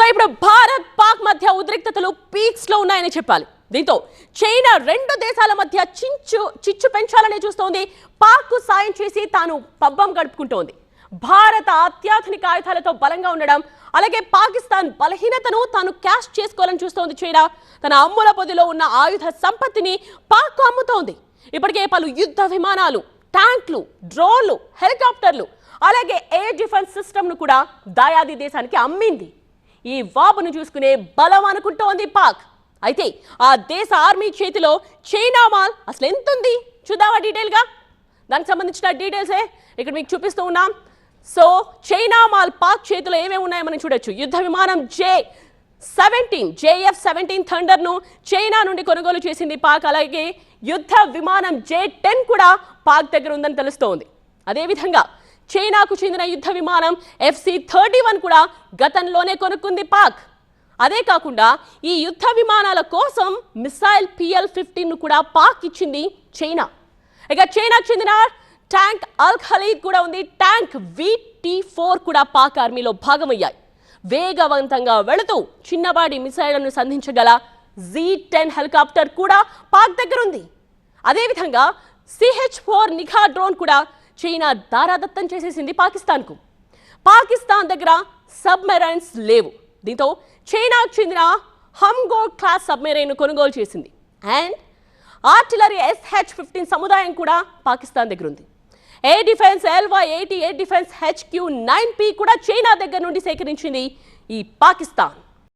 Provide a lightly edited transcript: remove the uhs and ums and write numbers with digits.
ఇప్పుడు భారత్ పాక్ మధ్య ఉద్రిక్తతలు పీక్స్ లో ఉన్నాయని చెప్పాలి. దీంతో చైనా రెండు దేశాల మధ్య చిచ్చు పెంచాలని చూస్తోంది. పాక్ కు సాయం చేసి తాను పబ్బం గడుపుకుంటోంది. భారత అత్యాధునిక ఆయుధాలతో బలంగా ఉండడం, అలాగే పాకిస్తాన్ బలహీనతను తాను క్యాష్ చేసుకోవాలని చూస్తోంది చైనా. తన అమ్ముల పొదిలో ఉన్న ఆయుధ సంపత్తిని పాక్ అమ్ముతోంది. ఇప్పటికే పలు యుద్ధ విమానాలు, ట్యాంక్లు, డ్రోన్లు, హెలికాప్టర్లు, అలాగే ఎయిర్ డిఫెన్స్ సిస్టమ్ ను కూడా దాయాది దేశానికి అమ్మింది. ఈ వాబును చూసుకునే బలం అనుకుంటోంది పాక్. అయితే ఆ దేశ ఆర్మీ చేతిలో చైనా మాల్ అసలు ఎంత ఉంది చూద్దామా డీటెయిల్ గా. దానికి సంబంధించిన డీటెయిల్సే ఇక్కడ మీకు చూపిస్తూ ఉన్నాం. సో చైనా మాల్ పాక్ చేతిలో ఏమేమి ఉన్నాయో మనం చూడొచ్చు. యుద్ధ విమానం JF-17 థండర్ ను చైనా నుండి కొనుగోలు చేసింది పాక్. అలాగే యుద్ధ విమానం J-10 కూడా పాక్ దగ్గర ఉందని తెలుస్తోంది. అదేవిధంగా చైనాకు చెందిన యుద్ధ విమానం FC-31 కూడా గతంలోనే కొనుక్కుంది పాక్. అదే కాకుండా ఈ యుద్ధ విమానాల కోసం మిసైల్ PL-15 ను కూడా పాక్ ఇచ్చింది చైనా. ఇక చైనాకు చెందిన ట్యాంక్ అల్ ఖలీద్ కూడా ఉంది. ట్యాంక్ VT-4 కూడా పాక్ ఆర్మీలో భాగమయ్యాయి. వేగవంతంగా వెళుతూ చిన్నపాటి మిసైళ్లను సంధించగల Z-10 హెలికాప్టర్ కూడా పాక్ దగ్గర ఉంది. అదేవిధంగా CH-4 నిఘా డ్రోన్ కూడా చైనా దారాదత్తం చేసేసింది పాకిస్తాన్కు. పాకిస్తాన్ దగ్గర సబ్మెరైన్స్ లేవు. దీంతో చైనాకు చెందిన హమ్గోడ్ క్లాస్ సబ్మెరైన్ కొనుగోలు చేసింది. అండ్ ఆర్టిలరీ SH-15 సముదాయం కూడా పాకిస్తాన్ దగ్గర ఉంది. Air defence LY-80 air defence HQ-9P కూడా చైనా దగ్గర నుండి సేకరించింది ఈ పాకిస్తాన్.